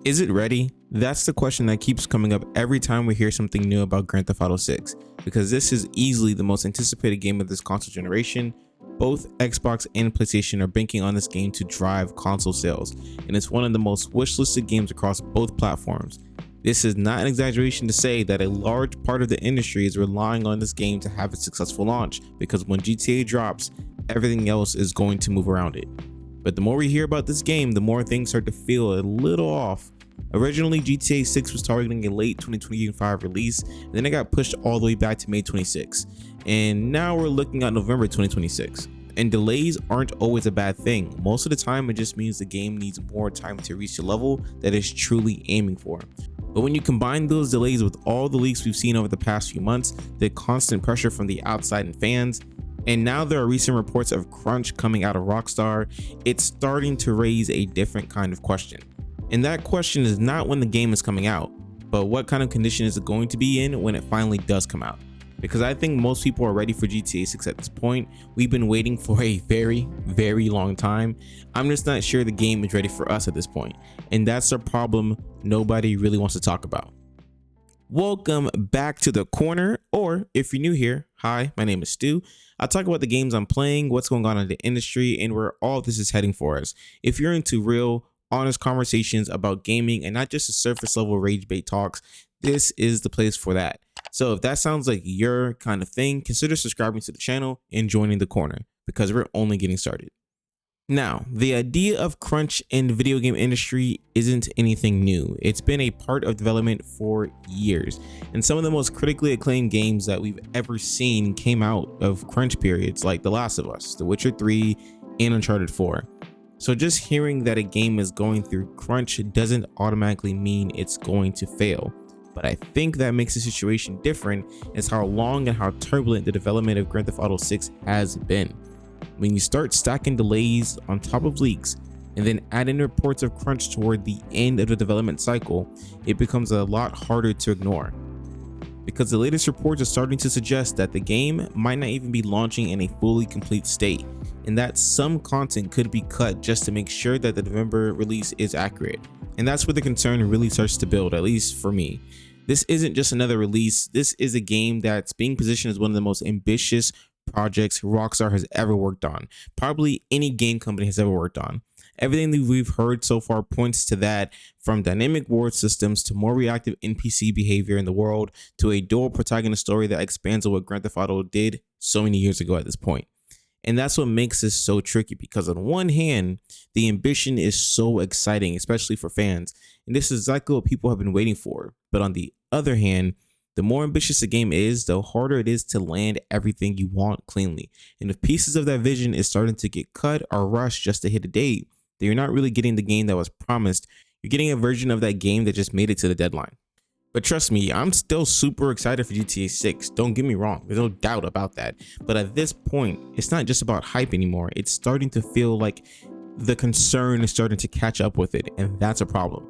Is it ready? That's the question that keeps coming up every time we hear something new about Grand Theft Auto 6, because this is easily the most anticipated game of this console generation. Both Xbox and PlayStation are banking on this game to drive console sales, and it's one of the most wishlisted games across both platforms. This is not an exaggeration to say that a large part of the industry is relying on this game to have a successful launch, because when GTA drops, everything else is going to move around it. But the more we hear about this game, the more things start to feel a little off. Originally, GTA 6 was targeting a late 2025 release, and then it got pushed all the way back to May 26. And now we're looking at November 2026. And delays aren't always a bad thing. Most of the time, it just means the game needs more time to reach the level that it's truly aiming for. But when you combine those delays with all the leaks we've seen over the past few months, the constant pressure from the outside and fans, and now there are recent reports of crunch coming out of Rockstar, it's starting to raise a different kind of question. And that question is not when the game is coming out, but what kind of condition is it going to be in when it finally does come out. Because I think most people are ready for GTA 6 at this point. We've been waiting for a very long time. I'm just not sure the game is ready for us at this point. And that's a problem nobody really wants to talk about. Welcome back to The Corner, or if you're new here, hi, my name is Stu. I'll talk about the games I'm playing, what's going on in the industry, and where all this is heading for us. If you're into real, honest conversations about gaming and not just a surface level rage bait talks, this is the place for that. So if that sounds like your kind of thing, consider subscribing to the channel and joining The Corner, because we're only getting started. Now, the idea of crunch in the video game industry isn't anything new. It's been a part of development for years, and some of the most critically acclaimed games that we've ever seen came out of crunch periods, like The Last of Us, The Witcher 3, and Uncharted 4. So just hearing that a game is going through crunch doesn't automatically mean it's going to fail. But I think that makes the situation different is how long and how turbulent the development of Grand Theft Auto 6 has been. When you start stacking delays on top of leaks and then add in reports of crunch toward the end of the development cycle, it becomes a lot harder to ignore. Because the latest reports are starting to suggest that the game might not even be launching in a fully complete state, and that some content could be cut just to make sure that the November release is accurate. And that's where the concern really starts to build, at least for me. This isn't just another release, this is a game that's being positioned as one of the most ambitious projects Rockstar has ever worked on, probably any game company has ever worked on. Everything that we've heard so far points to that, from dynamic world systems to more reactive NPC behavior in the world to a dual protagonist story that expands on what Grand Theft Auto did so many years ago at this point. And that's what makes this so tricky, because on one hand, the ambition is so exciting, especially for fans, and this is exactly what people have been waiting for. But on the other hand, the more ambitious a game is, the harder it is to land everything you want cleanly. And if pieces of that vision is starting to get cut or rushed just to hit a date, then you're not really getting the game that was promised. You're getting a version of that game that just made it to the deadline. But trust me, I'm still super excited for GTA 6. Don't get me wrong, there's no doubt about that. But at this point, it's not just about hype anymore. It's starting to feel like the concern is starting to catch up with it, and that's a problem.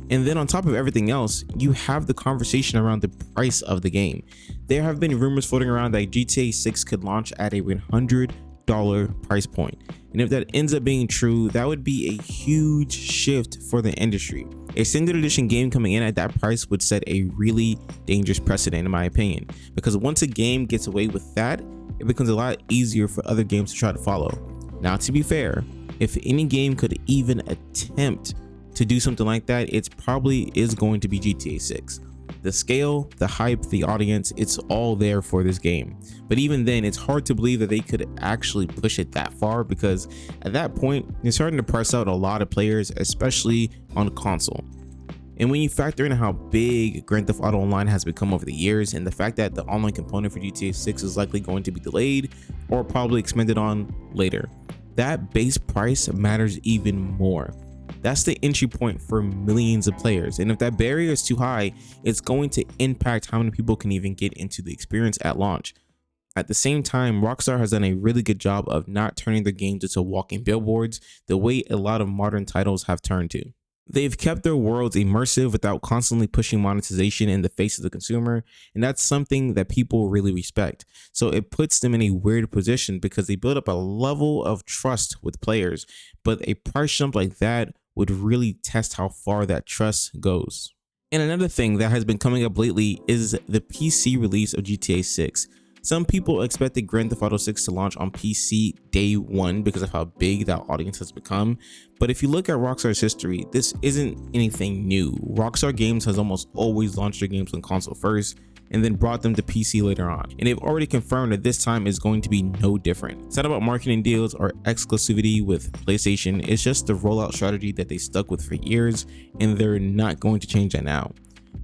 And then on top of everything else, you have the conversation around the price of the game. There have been rumors floating around that GTA 6 could launch at a $100 price point. And if that ends up being true, that would be a huge shift for the industry. A standard edition game coming in at that price would set a really dangerous precedent, in my opinion, because once a game gets away with that, it becomes a lot easier for other games to try to follow. Now, to be fair, if any game could even attempt to do something like that, it probably is going to be GTA 6. The scale, the hype, the audience, it's all there for this game. But even then, it's hard to believe that they could actually push it that far, because at that point, you're starting to press out a lot of players, especially on console. And when you factor in how big Grand Theft Auto Online has become over the years, and the fact that the online component for GTA 6 is likely going to be delayed or probably expanded on later, that base price matters even more. That's the entry point for millions of players, and if that barrier is too high, it's going to impact how many people can even get into the experience at launch. At the same time, Rockstar has done a really good job of not turning their games into walking billboards the way a lot of modern titles have turned to. They've kept their worlds immersive without constantly pushing monetization in the face of the consumer, and that's something that people really respect. So it puts them in a weird position because they build up a level of trust with players, but a price jump like that would really test how far that trust goes. And another thing that has been coming up lately is the PC release of GTA 6. Some people expected Grand Theft Auto 6 to launch on PC day one because of how big that audience has become. But if you look at Rockstar's history, this isn't anything new. Rockstar Games has almost always launched their games on console first and then brought them to PC later on. And they've already confirmed that this time is going to be no different. It's not about marketing deals or exclusivity with PlayStation. It's just the rollout strategy that they stuck with for years, and they're not going to change that now.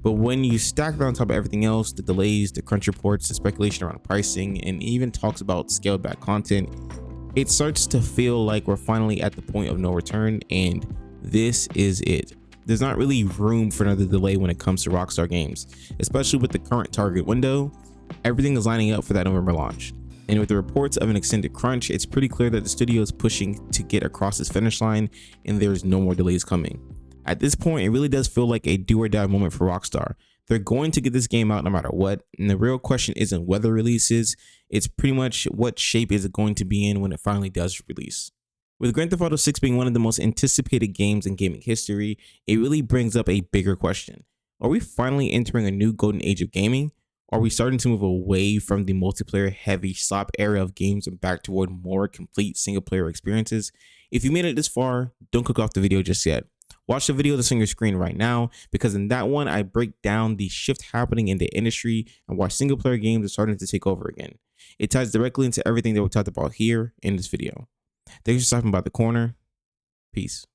But when you stack that on top of everything else, the delays, the crunch reports, the speculation around pricing, and even talks about scaled back content, it starts to feel like we're finally at the point of no return, and this is it. There's not really room for another delay when it comes to Rockstar Games, especially with the current target window. Everything is lining up for that November launch. And with the reports of an extended crunch, it's pretty clear that the studio is pushing to get across this finish line, and there's no more delays coming. At this point, it really does feel like a do or die moment for Rockstar. They're going to get this game out no matter what, and the real question isn't whether releases, it's pretty much what shape is it going to be in when it finally does release. With Grand Theft Auto 6 being one of the most anticipated games in gaming history, it really brings up a bigger question. Are we finally entering a new golden age of gaming? Are we starting to move away from the multiplayer heavy slop era of games and back toward more complete single player experiences? If you made it this far, don't click off the video just yet. Watch the video that's on your screen right now, because in that one, I break down the shift happening in the industry and why single player games are starting to take over again. It ties directly into everything that we talked about here in this video. Thanks for stopping by the corner. Peace.